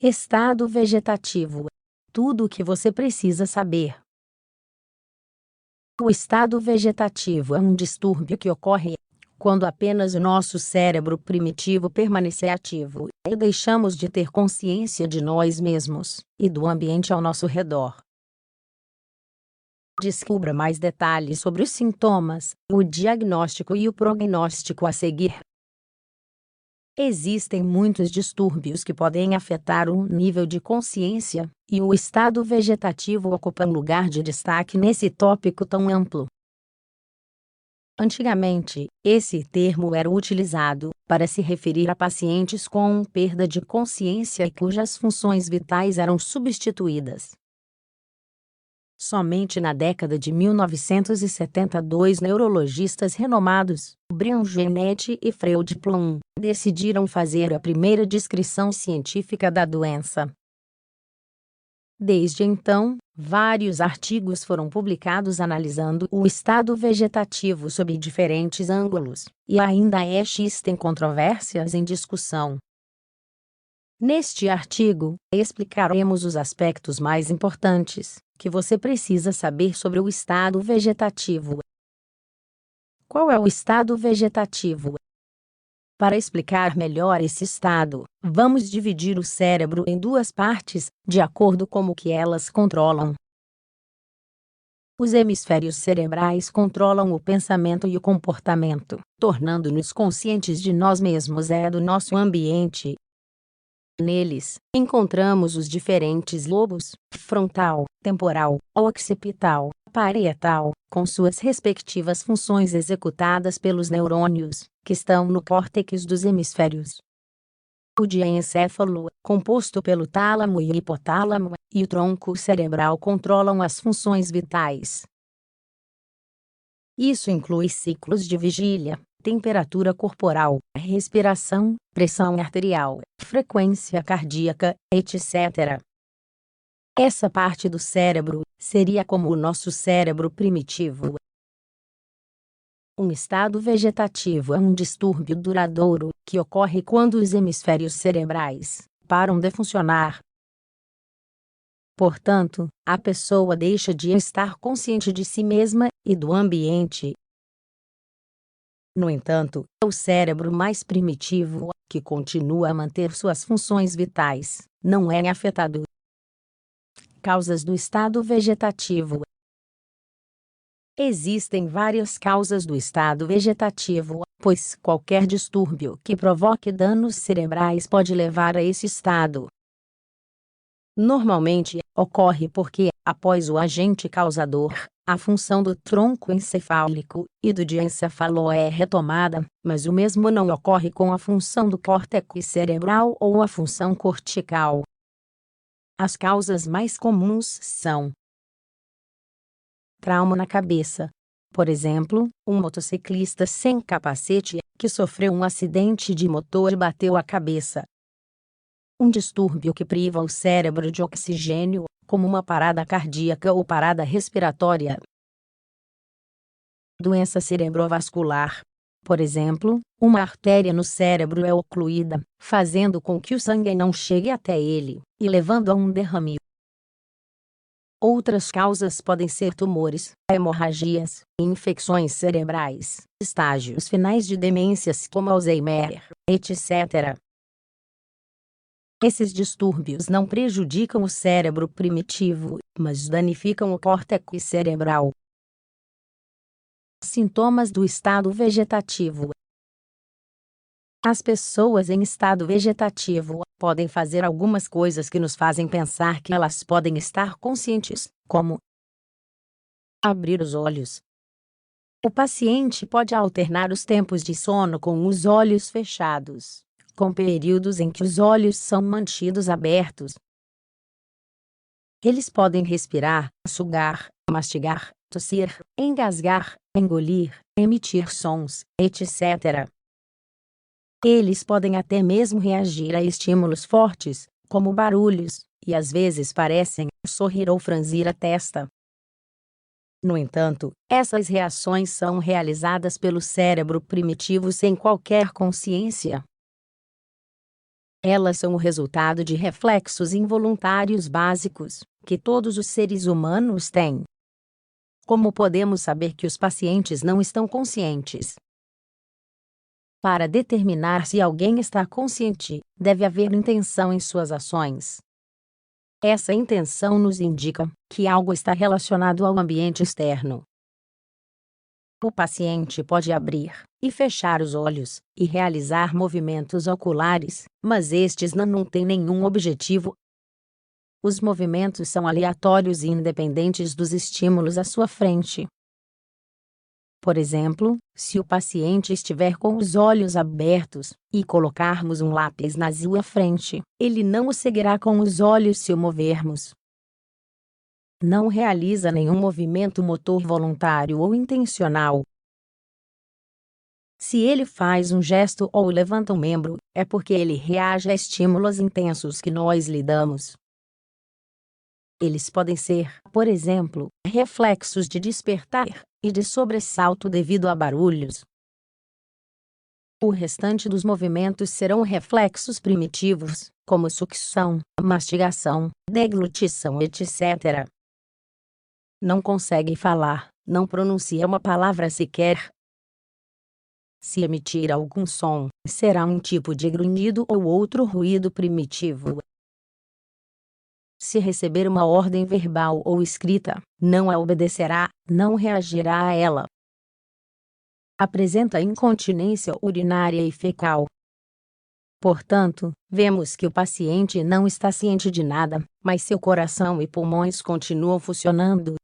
Estado vegetativo. Tudo o que você precisa saber. O estado vegetativo é um distúrbio que ocorre quando apenas o nosso cérebro primitivo permanece ativo e deixamos de ter consciência de nós mesmos e do ambiente ao nosso redor. Descubra mais detalhes sobre os sintomas, o diagnóstico e o prognóstico a seguir. Existem muitos distúrbios que podem afetar o nível de consciência, e o estado vegetativo ocupa um lugar de destaque nesse tópico tão amplo. Antigamente, esse termo era utilizado para se referir a pacientes com perda de consciência e cujas funções vitais eram substituídas. Somente na década de 1970, dois neurologistas renomados, Brian Genet e Freud Plum, decidiram fazer a primeira descrição científica da doença. Desde então, vários artigos foram publicados analisando o estado vegetativo sob diferentes ângulos, e ainda existem controvérsias em discussão. Neste artigo, explicaremos os aspectos mais importantes que você precisa saber sobre o estado vegetativo. Qual é o estado vegetativo? Para explicar melhor esse estado, vamos dividir o cérebro em duas partes, de acordo com o que elas controlam. Os hemisférios cerebrais controlam o pensamento e o comportamento, tornando-nos conscientes de nós mesmos e do nosso ambiente. Neles, encontramos os diferentes lobos: frontal, temporal, occipital, parietal, com suas respectivas funções executadas pelos neurônios, que estão no córtex dos hemisférios. O diencéfalo, composto pelo tálamo e hipotálamo, e o tronco cerebral controlam as funções vitais. Isso inclui ciclos de vigília, temperatura corporal, respiração, pressão arterial, frequência cardíaca, etc. Essa parte do cérebro seria como o nosso cérebro primitivo. Um estado vegetativo é um distúrbio duradouro que ocorre quando os hemisférios cerebrais param de funcionar. Portanto, a pessoa deixa de estar consciente de si mesma e do ambiente. No entanto, o cérebro mais primitivo, que continua a manter suas funções vitais, não é afetado. Causas do estado vegetativo. Existem várias causas do estado vegetativo, pois qualquer distúrbio que provoque danos cerebrais pode levar a esse estado. Normalmente, ocorre porque, após o agente causador, a função do tronco encefálico e do diencéfalo é retomada, mas o mesmo não ocorre com a função do córtex cerebral ou a função cortical. As causas mais comuns são: trauma na cabeça. Por exemplo, um motociclista sem capacete, que sofreu um acidente de motor e bateu a cabeça. Um distúrbio que priva o cérebro de oxigênio, como uma parada cardíaca ou parada respiratória. Doença cerebrovascular. Por exemplo, uma artéria no cérebro é ocluída, fazendo com que o sangue não chegue até ele, e levando a um derrame. Outras causas podem ser tumores, hemorragias, infecções cerebrais, estágios finais de demências como Alzheimer, etc. Esses distúrbios não prejudicam o cérebro primitivo, mas danificam o córtex cerebral. Sintomas do estado vegetativo. As pessoas em estado vegetativo podem fazer algumas coisas que nos fazem pensar que elas podem estar conscientes, como abrir os olhos. O paciente pode alternar os tempos de sono com os olhos fechados, com períodos em que os olhos são mantidos abertos. Eles podem respirar, sugar, mastigar, tossir, engasgar, engolir, emitir sons, etc. Eles podem até mesmo reagir a estímulos fortes, como barulhos, e às vezes parecem sorrir ou franzir a testa. No entanto, essas reações são realizadas pelo cérebro primitivo sem qualquer consciência. Elas são o resultado de reflexos involuntários básicos, que todos os seres humanos têm. Como podemos saber que os pacientes não estão conscientes? Para determinar se alguém está consciente, deve haver intenção em suas ações. Essa intenção nos indica que algo está relacionado ao ambiente externo. O paciente pode abrir e fechar os olhos e realizar movimentos oculares, mas estes não têm nenhum objetivo. Os movimentos são aleatórios e independentes dos estímulos à sua frente. Por exemplo, se o paciente estiver com os olhos abertos e colocarmos um lápis na sua frente, ele não o seguirá com os olhos se o movermos. Não realiza nenhum movimento motor voluntário ou intencional. Se ele faz um gesto ou levanta um membro, é porque ele reage a estímulos intensos que nós lhe damos. Eles podem ser, por exemplo, reflexos de despertar e de sobressalto devido a barulhos. O restante dos movimentos serão reflexos primitivos, como sucção, mastigação, deglutição, etc. Não consegue falar, não pronuncia uma palavra sequer. Se emitir algum som, será um tipo de grunhido ou outro ruído primitivo. Se receber uma ordem verbal ou escrita, não a obedecerá, não reagirá a ela. Apresenta incontinência urinária e fecal. Portanto, vemos que o paciente não está ciente de nada, mas seu coração e pulmões continuam funcionando.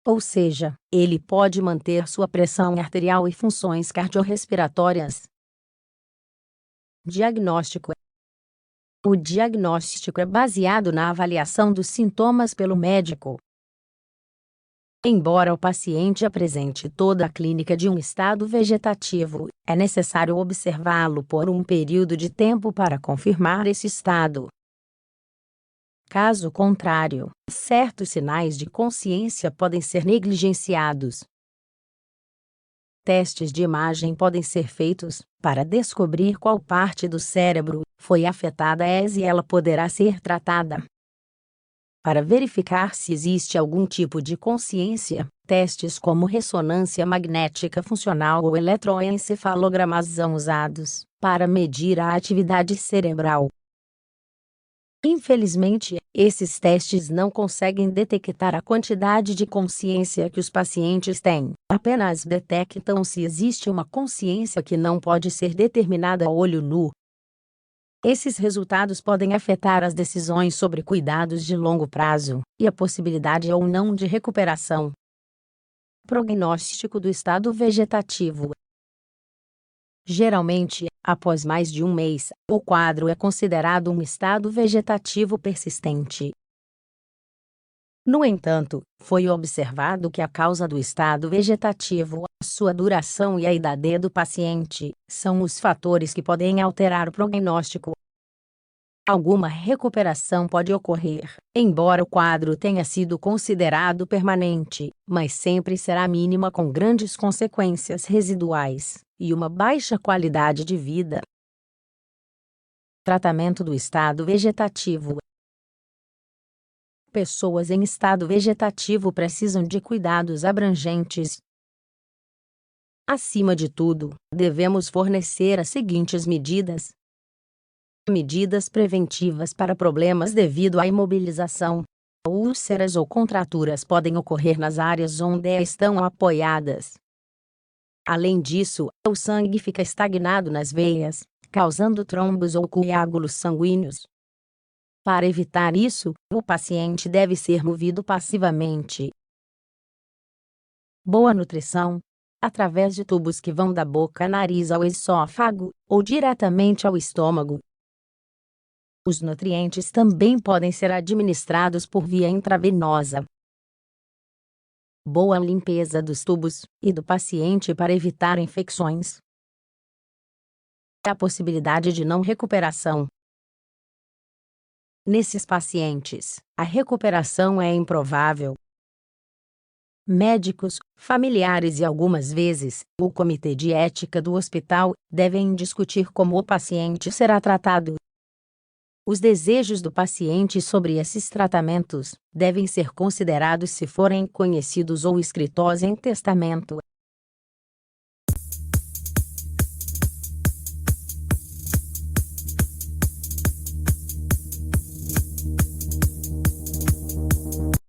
Ou seja, ele pode manter sua pressão arterial e funções cardiorrespiratórias. Diagnóstico. O diagnóstico é baseado na avaliação dos sintomas pelo médico. Embora o paciente apresente toda a clínica de um estado vegetativo, é necessário observá-lo por um período de tempo para confirmar esse estado. Caso contrário, certos sinais de consciência podem ser negligenciados. Testes de imagem podem ser feitos para descobrir qual parte do cérebro foi afetada e ela poderá ser tratada. Para verificar se existe algum tipo de consciência, testes como ressonância magnética funcional ou eletroencefalogramas são usados para medir a atividade cerebral. Infelizmente, esses testes não conseguem detectar a quantidade de consciência que os pacientes têm, apenas detectam se existe uma consciência que não pode ser determinada a olho nu. Esses resultados podem afetar as decisões sobre cuidados de longo prazo e a possibilidade ou não de recuperação. Prognóstico do estado vegetativo. Geralmente, após mais de um mês, o quadro é considerado um estado vegetativo persistente. No entanto, foi observado que a causa do estado vegetativo, sua duração e a idade do paciente são os fatores que podem alterar o prognóstico. Alguma recuperação pode ocorrer, embora o quadro tenha sido considerado permanente, mas sempre será mínima com grandes consequências residuais e uma baixa qualidade de vida. Tratamento do estado vegetativo. Pessoas em estado vegetativo precisam de cuidados abrangentes. Acima de tudo, devemos fornecer as seguintes medidas. Medidas preventivas para problemas devido à imobilização. Úlceras ou contraturas podem ocorrer nas áreas onde estão apoiadas. Além disso, o sangue fica estagnado nas veias, causando trombos ou coágulos sanguíneos. Para evitar isso, o paciente deve ser movido passivamente. Boa nutrição. Através de tubos que vão da boca, nariz ao esôfago, ou diretamente ao estômago. Os nutrientes também podem ser administrados por via intravenosa. Boa limpeza dos tubos e do paciente para evitar infecções. A possibilidade de não recuperação. Nesses pacientes, a recuperação é improvável. Médicos, familiares e algumas vezes, o comitê de ética do hospital devem discutir como o paciente será tratado Os desejos do paciente sobre esses tratamentos devem ser considerados se forem conhecidos ou escritos em testamento.